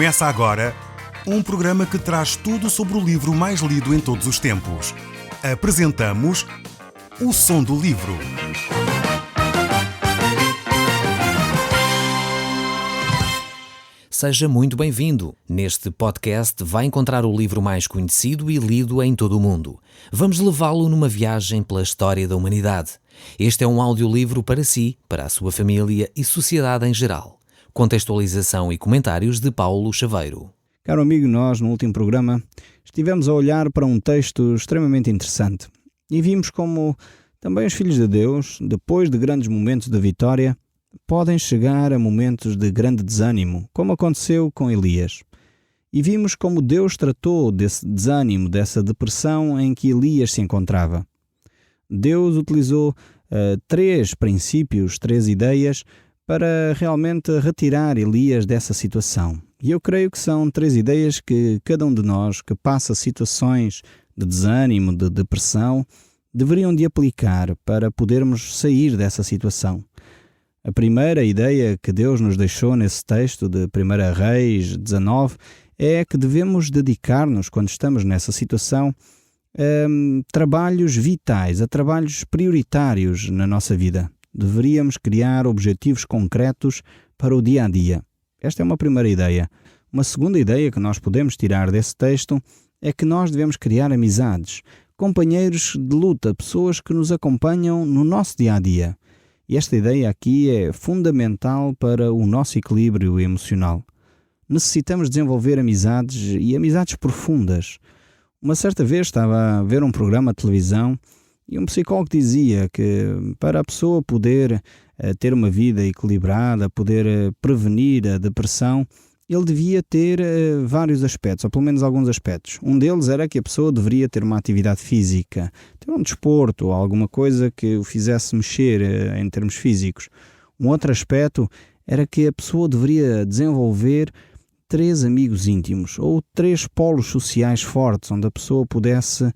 Começa agora um programa que traz tudo sobre o livro mais lido em todos os tempos. Apresentamos O Som do Livro. Seja muito bem-vindo. Neste podcast vai encontrar o livro mais conhecido e lido em todo o mundo. Vamos levá-lo numa viagem pela história da humanidade. Este é um audiolivro para si, para a sua família e sociedade em geral. Contextualização e comentários de Paulo Chaveiro. Caro amigo, nós no último programa estivemos a olhar para um texto extremamente interessante e vimos como também os filhos de Deus, depois de grandes momentos de vitória, podem chegar a momentos de grande desânimo, como aconteceu com Elias. E vimos como Deus tratou desse desânimo, dessa depressão em que Elias se encontrava. Deus utilizou três princípios, três ideias para realmente retirar Elias dessa situação. E eu creio que são três ideias que cada um de nós que passa situações de desânimo, de depressão, deveriam de aplicar para podermos sair dessa situação. A primeira ideia que Deus nos deixou nesse texto de 1 Reis 19 é que devemos dedicar-nos, quando estamos nessa situação, a trabalhos vitais, a trabalhos prioritários na nossa vida. Deveríamos criar objetivos concretos para o dia a dia. Esta é uma primeira ideia. Uma segunda ideia que nós podemos tirar desse texto é que nós devemos criar amizades, companheiros de luta, pessoas que nos acompanham no nosso dia a dia. E esta ideia aqui é fundamental para o nosso equilíbrio emocional. Necessitamos desenvolver amizades e amizades profundas. Uma certa vez estava a ver um programa de televisão e um psicólogo dizia que para a pessoa poder ter uma vida equilibrada, poder prevenir a depressão, ele devia ter vários aspectos, ou pelo menos alguns aspectos. Um deles era que a pessoa deveria ter uma atividade física, ter um desporto ou alguma coisa que o fizesse mexer em termos físicos. Um outro aspecto era que a pessoa deveria desenvolver 3 amigos íntimos ou 3 polos sociais fortes, onde a pessoa pudesse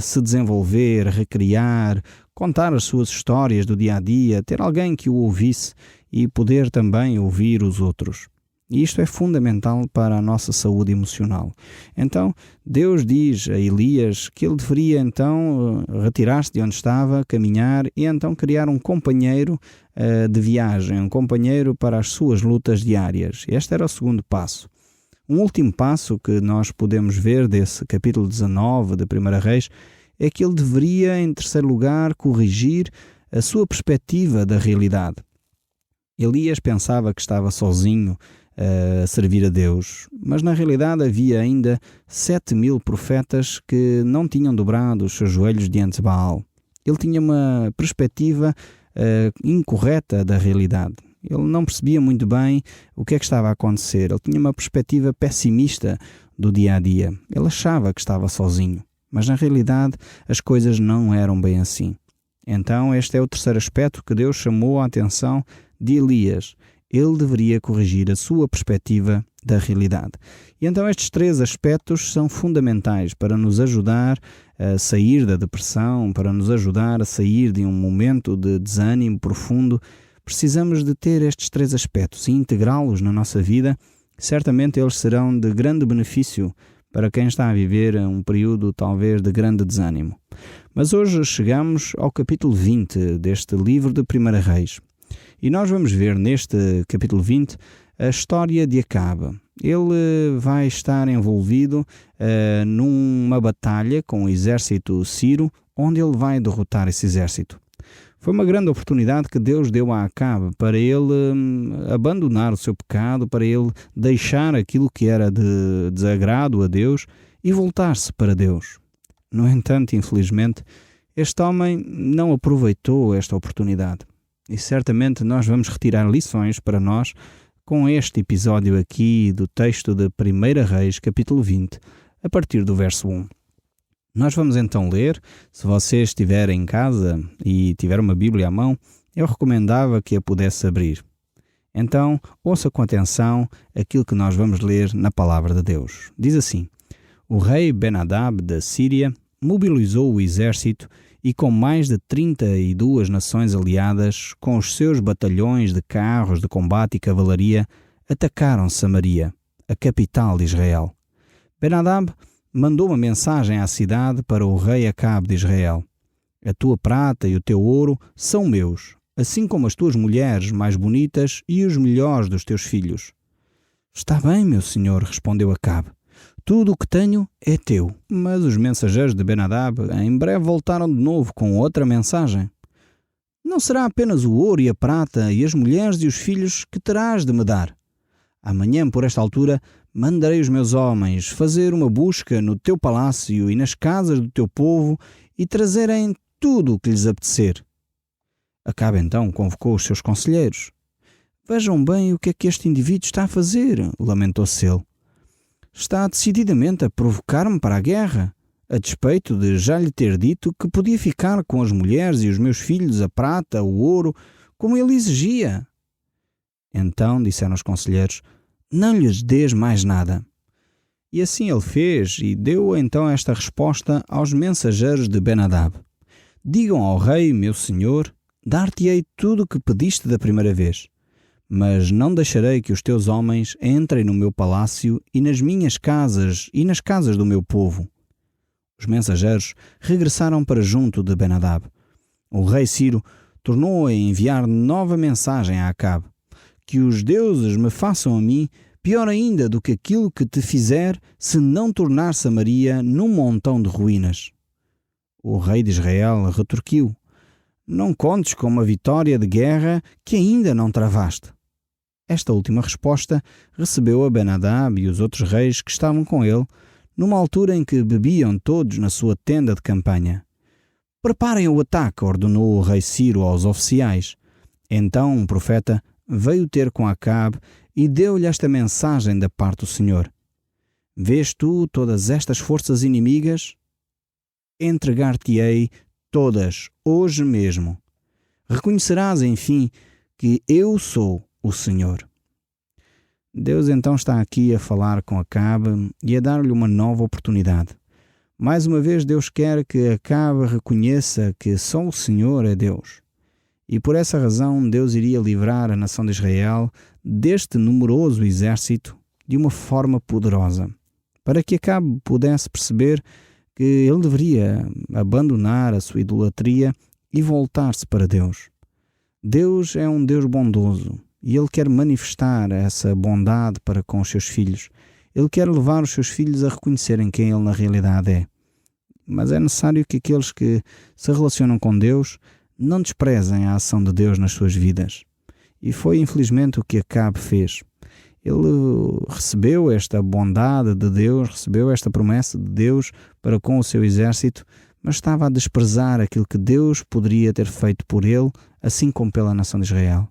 se desenvolver, recriar, contar as suas histórias do dia a dia, ter alguém que o ouvisse e poder também ouvir os outros. E isto é fundamental para a nossa saúde emocional. Então, Deus diz a Elias que ele deveria então retirar-se de onde estava, caminhar e então criar um companheiro de viagem, um companheiro para as suas lutas diárias. Este era o segundo passo. Um último passo que nós podemos ver desse capítulo 19 de 1 Reis é que ele deveria, em terceiro lugar, corrigir a sua perspectiva da realidade. Elias pensava que estava sozinho a servir a Deus, mas na realidade havia ainda 7.000 profetas que não tinham dobrado os seus joelhos diante de Baal. Ele tinha uma perspectiva incorreta da realidade. Ele não percebia muito bem o que é que estava a acontecer. Ele tinha uma perspectiva pessimista do dia a dia. Ele achava que estava sozinho, mas na realidade as coisas não eram bem assim. Então este é o terceiro aspecto que Deus chamou a atenção de Elias. Ele deveria corrigir a sua perspectiva da realidade. E então estes 3 aspectos são fundamentais para nos ajudar a sair da depressão, para nos ajudar a sair de um momento de desânimo profundo. Precisamos de ter estes 3 aspectos e integrá-los na nossa vida. Certamente eles serão de grande benefício para quem está a viver um período talvez de grande desânimo. Mas hoje chegamos ao capítulo 20 deste livro de 1 Reis. E nós vamos ver neste capítulo 20 a história de Acabe. Ele vai estar envolvido numa batalha com o exército sírio, onde ele vai derrotar esse exército. Foi uma grande oportunidade que Deus deu a Acabe para ele abandonar o seu pecado, para ele deixar aquilo que era de desagrado a Deus e voltar-se para Deus. No entanto, infelizmente, este homem não aproveitou esta oportunidade. E certamente nós vamos retirar lições para nós com este episódio aqui do texto de 1 Reis, capítulo 20, a partir do verso 1. Nós vamos então ler. Se você estiver em casa e tiver uma Bíblia à mão, eu recomendava que a pudesse abrir. Então, ouça com atenção aquilo que nós vamos ler na palavra de Deus. Diz assim: O rei Ben-Hadad da Síria mobilizou o exército e com mais de 32 nações aliadas, com os seus batalhões de carros de combate e cavalaria, atacaram Samaria, a capital de Israel. Ben-Hadad mandou uma mensagem à cidade para o rei Acabe de Israel: a tua prata e o teu ouro são meus, assim como as tuas mulheres mais bonitas e os melhores dos teus filhos. Está bem, meu senhor, respondeu Acabe. Tudo o que tenho é teu. Mas os mensageiros de Ben-Hadad em breve voltaram de novo com outra mensagem. Não será apenas o ouro e a prata e as mulheres e os filhos que terás de me dar. Amanhã, por esta altura, mandarei os meus homens fazer uma busca no teu palácio e nas casas do teu povo e trazerem tudo o que lhes apetecer. Acabe então convocou os seus conselheiros. Vejam bem o que é que este indivíduo está a fazer, lamentou-se ele. Está decididamente a provocar-me para a guerra, a despeito de já lhe ter dito que podia ficar com as mulheres e os meus filhos a prata, o ouro, como ele exigia. Então, disseram os conselheiros, não lhes dês mais nada. E assim ele fez e deu então esta resposta aos mensageiros de Ben-Hadad. Digam ao rei, meu senhor, dar-te-ei tudo o que pediste da primeira vez, mas não deixarei que os teus homens entrem no meu palácio e nas minhas casas e nas casas do meu povo. Os mensageiros regressaram para junto de Ben-Hadad. O rei Ciro tornou a enviar nova mensagem a Acabe: que os deuses me façam a mim pior ainda do que aquilo que te fizer, se não tornar Samaria num montão de ruínas. O rei de Israel retorquiu: não contes com uma vitória de guerra que ainda não travaste. Esta última resposta recebeu a Ben-Hadad e os outros reis que estavam com ele, numa altura em que bebiam todos na sua tenda de campanha. Preparem o ataque, ordenou o rei Ciro aos oficiais. Então um profeta veio ter com Acabe e deu-lhe esta mensagem da parte do Senhor: vês tu todas estas forças inimigas? Entregar-te-ei todas hoje mesmo. Reconhecerás, enfim, que eu sou o Senhor. Deus então está aqui a falar com Acabe e a dar-lhe uma nova oportunidade. Mais uma vez Deus quer que Acabe reconheça que só o Senhor é Deus. E por essa razão Deus iria livrar a nação de Israel deste numeroso exército de uma forma poderosa, para que Acabe pudesse perceber que ele deveria abandonar a sua idolatria e voltar-se para Deus. Deus é um Deus bondoso e Ele quer manifestar essa bondade para com os seus filhos. Ele quer levar os seus filhos a reconhecerem quem Ele na realidade é. Mas é necessário que aqueles que se relacionam com Deus não desprezem a ação de Deus nas suas vidas. E foi infelizmente o que Acabe fez. Ele recebeu esta bondade de Deus, recebeu esta promessa de Deus para com o seu exército, mas estava a desprezar aquilo que Deus poderia ter feito por ele, assim como pela nação de Israel.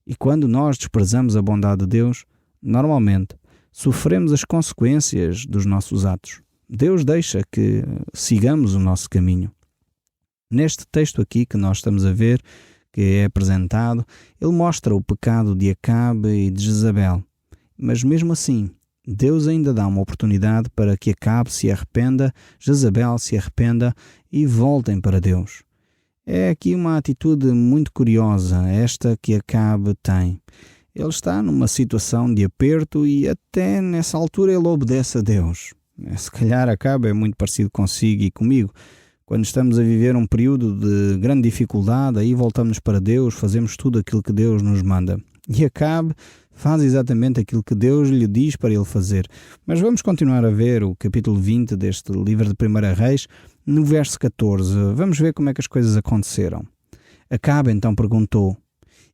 E quando nós desprezamos a bondade de Deus, normalmente sofremos as consequências dos nossos atos. Deus deixa que sigamos o nosso caminho. Neste texto aqui que nós estamos a ver, que é apresentado, ele mostra o pecado de Acabe e de Jezabel. Mas mesmo assim, Deus ainda dá uma oportunidade para que Acabe se arrependa, Jezabel se arrependa e voltem para Deus. É aqui uma atitude muito curiosa, esta que Acabe tem. Ele está numa situação de aperto e até nessa altura ele obedece a Deus. Se calhar Acabe é muito parecido consigo e comigo. Quando estamos a viver um período de grande dificuldade, aí voltamos para Deus, fazemos tudo aquilo que Deus nos manda. E Acabe faz exatamente aquilo que Deus lhe diz para ele fazer. Mas vamos continuar a ver o capítulo 20 deste livro de 1 Reis, no verso 14. Vamos ver como é que as coisas aconteceram. Acabe então perguntou: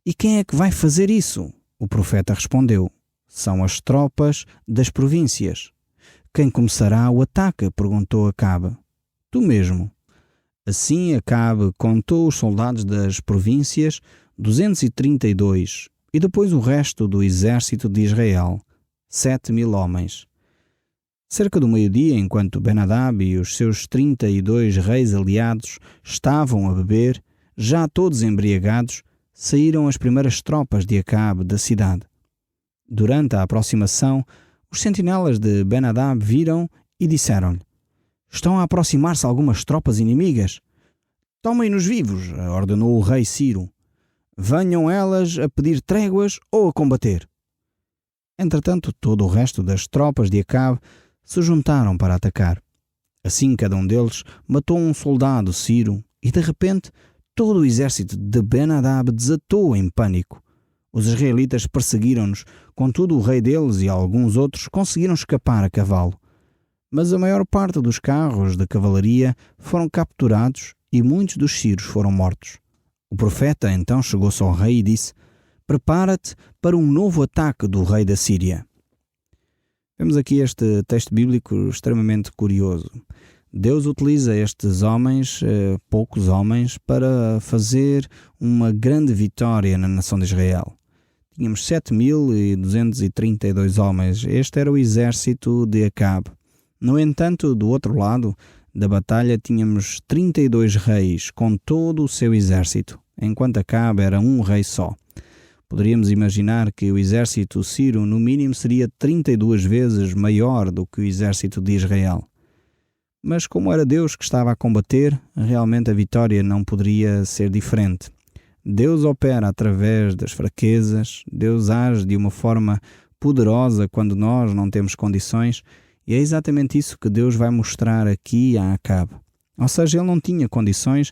e quem é que vai fazer isso? O profeta respondeu: são as tropas das províncias. Quem começará o ataque? Perguntou Acabe. Tu mesmo. Assim Acabe contou os soldados das províncias, 232, e depois o resto do exército de Israel, 7.000 homens. Cerca do meio-dia, enquanto Ben-Hadad e os seus 32 reis aliados estavam a beber, já todos embriagados, saíram as primeiras tropas de Acabe da cidade. Durante a aproximação, os sentinelas de Ben-Hadad viram e disseram-lhe: estão a aproximar-se algumas tropas inimigas. Tomem-nos vivos, ordenou o rei Ciro. Venham elas a pedir tréguas ou a combater. Entretanto, todo o resto das tropas de Acabe se juntaram para atacar. Assim, cada um deles matou um soldado sírio e, de repente, todo o exército de Ben-Hadad desatou em pânico. Os israelitas perseguiram-nos, contudo o rei deles e alguns outros conseguiram escapar a cavalo. Mas a maior parte dos carros de cavalaria foram capturados e muitos dos sírios foram mortos. O profeta então chegou-se ao rei e disse: "Prepara-te para um novo ataque do rei da Síria." Vemos aqui este texto bíblico extremamente curioso. Deus utiliza estes homens, poucos homens, para fazer uma grande vitória na nação de Israel. Tínhamos 7.232 homens. Este era o exército de Acabe. No entanto, do outro lado da batalha, tínhamos 32 reis com todo o seu exército, enquanto Acabe era um rei só. Poderíamos imaginar que o exército sírio, no mínimo, seria 32 vezes maior do que o exército de Israel. Mas como era Deus que estava a combater, realmente a vitória não poderia ser diferente. Deus opera através das fraquezas, Deus age de uma forma poderosa quando nós não temos condições, e é exatamente isso que Deus vai mostrar aqui a Acabe. Ou seja, ele não tinha condições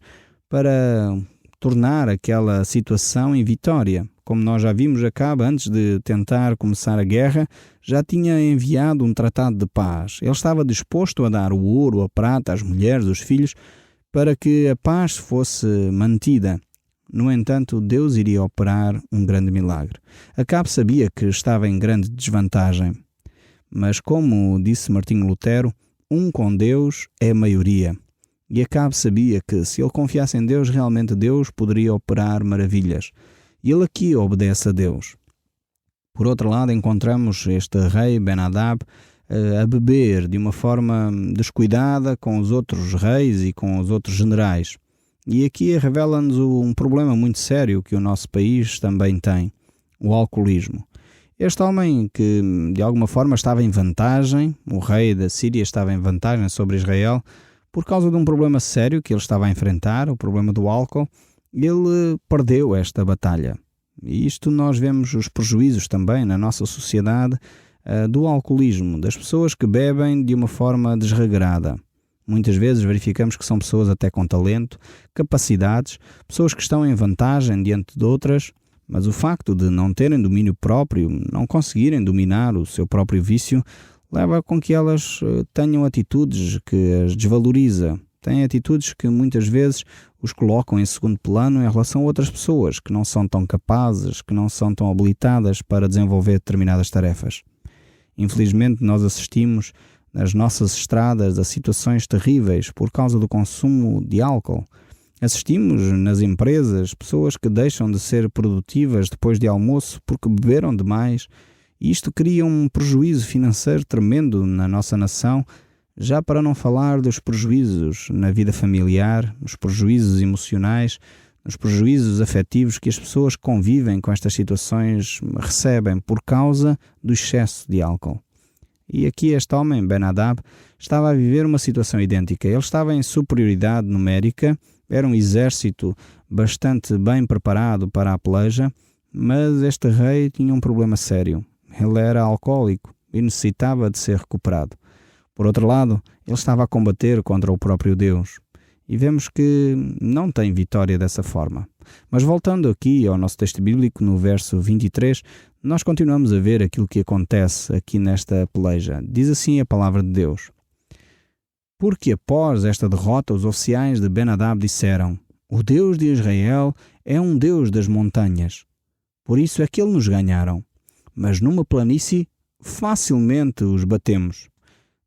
para tornar aquela situação em vitória. Como nós já vimos, Acabe, antes de tentar começar a guerra, já tinha enviado um tratado de paz. Ele estava disposto a dar o ouro, a prata, as mulheres, os filhos, para que a paz fosse mantida. No entanto, Deus iria operar um grande milagre. Acabe sabia que estava em grande desvantagem. Mas, como disse Martinho Lutero, um com Deus é maioria. E Acabe sabia que, se ele confiasse em Deus, realmente Deus poderia operar maravilhas. E ele aqui obedece a Deus. Por outro lado, encontramos este rei Ben-Hadad a beber de uma forma descuidada com os outros reis e com os outros generais. E aqui revela-nos um problema muito sério que o nosso país também tem: o alcoolismo. Este homem que, de alguma forma, estava em vantagem, o rei da Síria estava em vantagem sobre Israel, por causa de um problema sério que ele estava a enfrentar, o problema do álcool. Ele perdeu esta batalha. E isto nós vemos os prejuízos também na nossa sociedade do alcoolismo, das pessoas que bebem de uma forma desregrada. Muitas vezes verificamos que são pessoas até com talento, capacidades, pessoas que estão em vantagem diante de outras, mas o facto de não terem domínio próprio, não conseguirem dominar o seu próprio vício, leva com que elas tenham atitudes que as desvaloriza. Têm atitudes que muitas vezes os colocam em segundo plano em relação a outras pessoas que não são tão capazes, que não são tão habilitadas para desenvolver determinadas tarefas. Infelizmente, nós assistimos nas nossas estradas a situações terríveis por causa do consumo de álcool. Assistimos nas empresas pessoas que deixam de ser produtivas depois de almoço porque beberam demais, e isto cria um prejuízo financeiro tremendo na nossa nação, já para não falar dos prejuízos na vida familiar, os prejuízos emocionais, os prejuízos afetivos que as pessoas que convivem com estas situações recebem por causa do excesso de álcool. E aqui este homem, Ben-Hadad, estava a viver uma situação idêntica. Ele estava em superioridade numérica, era um exército bastante bem preparado para a peleja, mas este rei tinha um problema sério. Ele era alcoólico e necessitava de ser recuperado. Por outro lado, ele estava a combater contra o próprio Deus. E vemos que não tem vitória dessa forma. Mas voltando aqui ao nosso texto bíblico, no verso 23, nós continuamos a ver aquilo que acontece aqui nesta peleja. Diz assim a palavra de Deus: "Porque após esta derrota, os oficiais de Ben-Hadad disseram: o Deus de Israel é um Deus das montanhas. Por isso é que ele nos ganharam. Mas numa planície facilmente os batemos.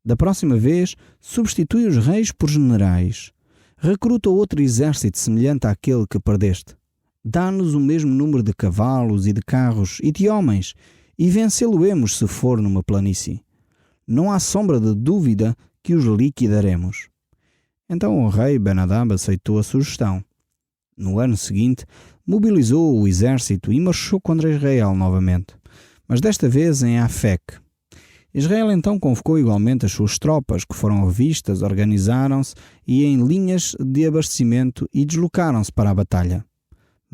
Da próxima vez, substitui os reis por generais. Recruta outro exército semelhante àquele que perdeste. Dá-nos o mesmo número de cavalos e de carros e de homens, e vencê-lo-emos se for numa planície. Não há sombra de dúvida que os liquidaremos." Então o rei Ben-Hadad aceitou a sugestão. No ano seguinte, mobilizou o exército e marchou contra Israel novamente, mas desta vez em Afec. Israel então convocou igualmente as suas tropas, que foram revistas, organizaram-se e em linhas de abastecimento e deslocaram-se para a batalha.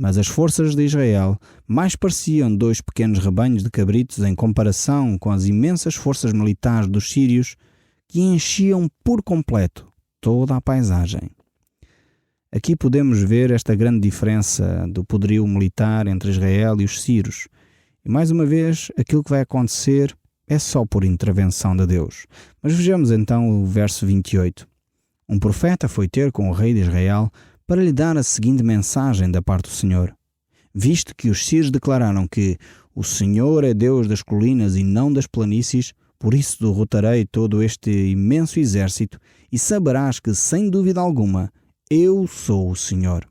Mas as forças de Israel mais pareciam 2 pequenos rebanhos de cabritos em comparação com as imensas forças militares dos sírios que enchiam por completo toda a paisagem. Aqui podemos ver esta grande diferença do poderio militar entre Israel e os sírios. E mais uma vez, aquilo que vai acontecer é só por intervenção de Deus. Mas vejamos então o verso 28. Um profeta foi ter com o rei de Israel para lhe dar a seguinte mensagem da parte do Senhor. Visto que os sírios declararam que o Senhor é Deus das colinas e não das planícies, por isso derrotarei todo este imenso exército e saberás que, sem dúvida alguma, eu sou o Senhor.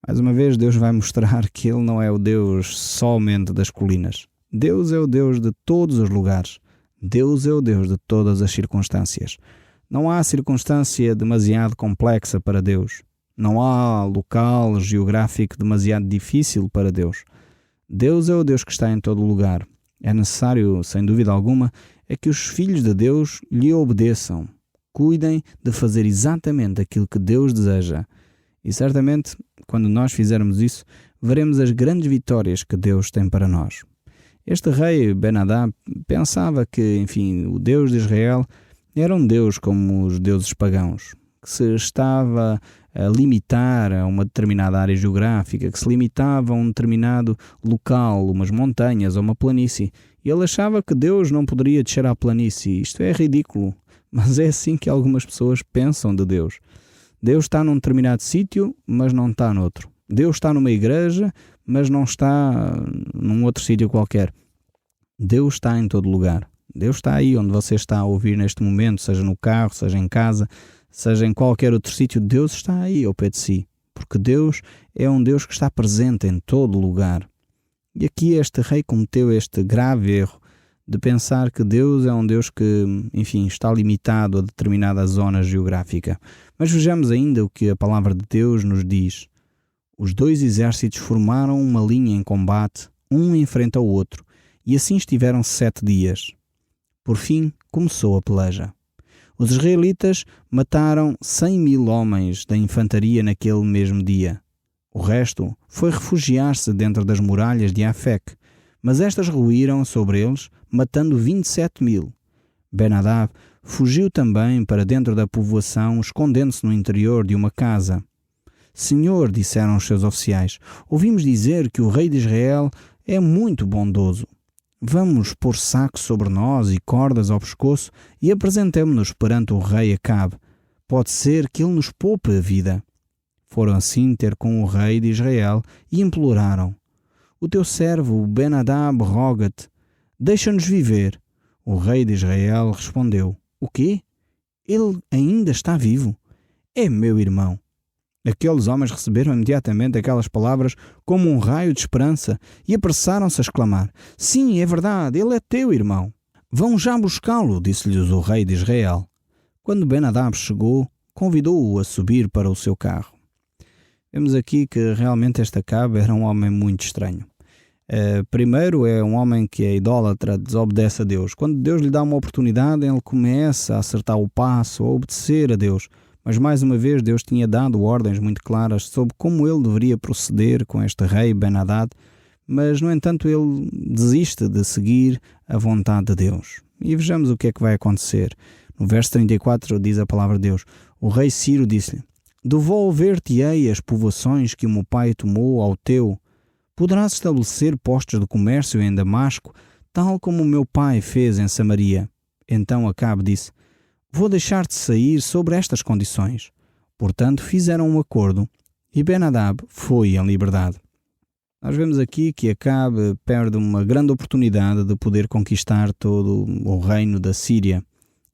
Mais uma vez, Deus vai mostrar que Ele não é o Deus somente das colinas. Deus é o Deus de todos os lugares. Deus é o Deus de todas as circunstâncias. Não há circunstância demasiado complexa para Deus. Não há local geográfico demasiado difícil para Deus. Deus é o Deus que está em todo lugar. É necessário, sem dúvida alguma, é que os filhos de Deus lhe obedeçam. Cuidem de fazer exatamente aquilo que Deus deseja. E certamente, quando nós fizermos isso, veremos as grandes vitórias que Deus tem para nós. Este rei Ben-Hadad pensava que, o Deus de Israel era um Deus como os deuses pagãos, que se estava a limitar a uma determinada área geográfica, que se limitava a um determinado local, umas montanhas ou uma planície. E ele achava que Deus não poderia descer à planície. Isto é ridículo, mas é assim que algumas pessoas pensam de Deus. Deus está num determinado sítio, mas não está noutro. Deus está numa igreja, mas não está num outro sítio qualquer. Deus está em todo lugar. Deus está aí onde você está a ouvir neste momento, seja no carro, seja em casa, seja em qualquer outro sítio. Deus está aí ao pé de si, porque Deus é um Deus que está presente em todo lugar. E aqui este rei cometeu este grave erro de pensar que Deus é um Deus que, está limitado a determinada zona geográfica. Mas vejamos ainda o que a palavra de Deus nos diz. Os 2 exércitos formaram uma linha em combate, um em frente ao outro, e assim estiveram 7 dias. Por fim, começou a peleja. Os israelitas mataram 100.000 homens da infantaria naquele mesmo dia. O resto foi refugiar-se dentro das muralhas de Afec, mas estas ruíram sobre eles, matando 27.000. Ben-Hadad fugiu também para dentro da povoação, escondendo-se no interior de uma casa. Senhor, disseram os seus oficiais, ouvimos dizer que o rei de Israel é muito bondoso. Vamos pôr sacos sobre nós e cordas ao pescoço e apresentemo-nos perante o rei Acabe. Pode ser que ele nos poupe a vida. Foram assim ter com o rei de Israel e imploraram. O teu servo Ben-Hadad roga-te, deixa-nos viver. O rei de Israel respondeu, o quê? Ele ainda está vivo? É meu irmão. Aqueles homens receberam imediatamente aquelas palavras como um raio de esperança e apressaram-se a exclamar, sim, é verdade, ele é teu irmão. Vão já buscá-lo, disse-lhes o rei de Israel. Quando Ben-Hadad chegou, convidou-o a subir para o seu carro. Vemos aqui que realmente este Acabe era um homem muito estranho. Primeiro, é um homem que é idólatra, desobedece a Deus. Quando Deus lhe dá uma oportunidade, ele começa a acertar o passo, a obedecer a Deus. Mas mais uma vez Deus tinha dado ordens muito claras sobre como ele deveria proceder com este rei Ben-Hadad, mas no entanto ele desiste de seguir a vontade de Deus. E vejamos o que é que vai acontecer. No verso 34 diz a palavra de Deus, o rei Ciro disse-lhe, devolver-te-ei as povoações que o meu pai tomou ao teu. Poderás estabelecer postos de comércio em Damasco, tal como o meu pai fez em Samaria. Então Acabe disse, vou deixar-te sair sobre estas condições. Portanto, fizeram um acordo e Ben-Hadad foi em liberdade. Nós vemos aqui que Acabe perde uma grande oportunidade de poder conquistar todo o reino da Síria.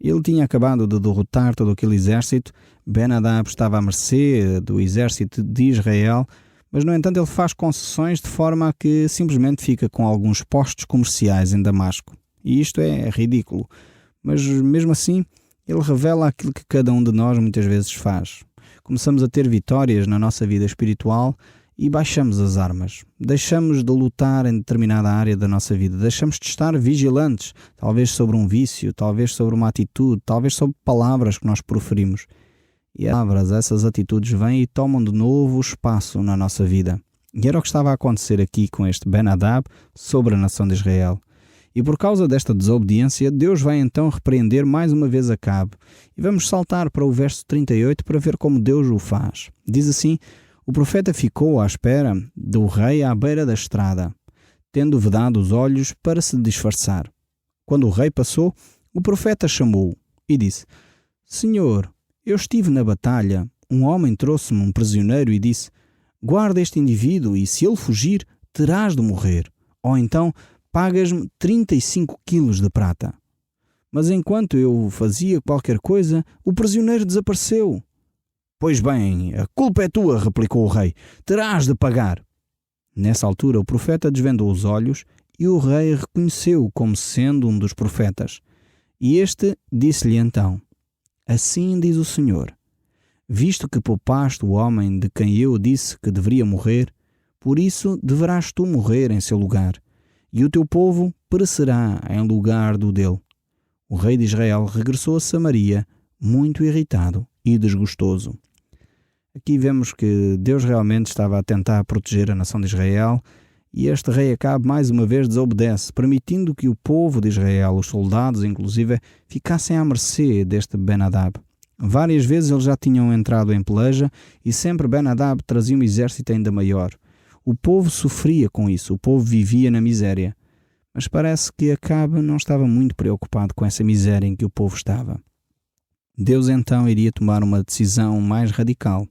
Ele tinha acabado de derrotar todo aquele exército, Ben-Hadad estava à mercê do exército de Israel, mas no entanto ele faz concessões de forma a que simplesmente fica com alguns postos comerciais em Damasco. E isto é ridículo, mas mesmo assim ele revela aquilo que cada um de nós muitas vezes faz. Começamos a ter vitórias na nossa vida espiritual e baixamos as armas. Deixamos de lutar em determinada área da nossa vida. Deixamos de estar vigilantes, talvez sobre um vício, talvez sobre uma atitude, talvez sobre palavras que nós proferimos. E essas atitudes vêm e tomam de novo espaço na nossa vida. E era o que estava a acontecer aqui com este Ben-Hadad sobre a nação de Israel. E por causa desta desobediência, Deus vai então repreender mais uma vez Acabe. E vamos saltar para o verso 38 para ver como Deus o faz. Diz assim: o profeta ficou à espera do rei à beira da estrada, tendo vedado os olhos para se disfarçar. Quando o rei passou, o profeta chamou-o e disse: Senhor, eu estive na batalha. Um homem trouxe-me um prisioneiro e disse: guarda este indivíduo e se ele fugir, terás de morrer. Ou então pagas-me 35 quilos de prata. Mas enquanto eu fazia qualquer coisa, o prisioneiro desapareceu. Pois bem, a culpa é tua, replicou o rei. Terás de pagar. Nessa altura o profeta desvendou os olhos e o rei reconheceu-o como sendo um dos profetas. E este disse-lhe então: assim diz o Senhor, visto que poupaste o homem de quem eu disse que deveria morrer, por isso deverás tu morrer em seu lugar, e o teu povo perecerá em lugar do dele. O rei de Israel regressou a Samaria, muito irritado e desgostoso. Aqui vemos que Deus realmente estava a tentar proteger a nação de Israel, e este rei Acabe mais uma vez desobedece, permitindo que o povo de Israel, os soldados inclusive, ficassem à mercê deste Ben-Hadad. Várias vezes eles já tinham entrado em peleja e sempre Ben-Hadad trazia um exército ainda maior. O povo sofria com isso, o povo vivia na miséria. Mas parece que Acabe não estava muito preocupado com essa miséria em que o povo estava. Deus então iria tomar uma decisão mais radical.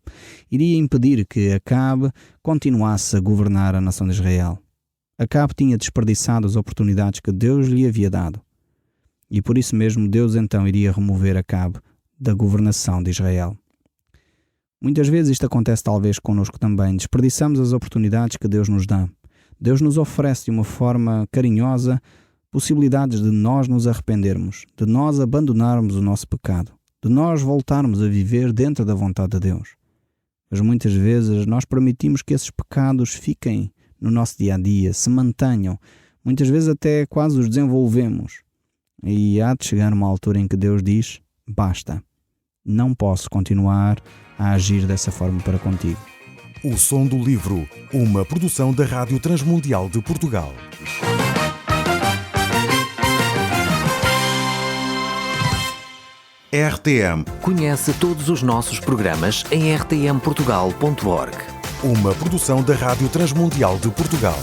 Iria impedir que Acabe continuasse a governar a nação de Israel. Acabe tinha desperdiçado as oportunidades que Deus lhe havia dado. E por isso mesmo Deus então iria remover Acabe da governação de Israel. Muitas vezes isto acontece talvez connosco também. Desperdiçamos as oportunidades que Deus nos dá. Deus nos oferece de uma forma carinhosa possibilidades de nós nos arrependermos, de nós abandonarmos o nosso pecado, de nós voltarmos a viver dentro da vontade de Deus. Mas muitas vezes nós permitimos que esses pecados fiquem no nosso dia-a-dia, se mantenham. Muitas vezes até quase os desenvolvemos. E há de chegar uma altura em que Deus diz: basta, não posso continuar a agir dessa forma para contigo. O Som do Livro, uma produção da Rádio Transmundial de Portugal. RTM. Conhece todos os nossos programas em rtmportugal.org. Uma produção da Rádio Transmundial de Portugal.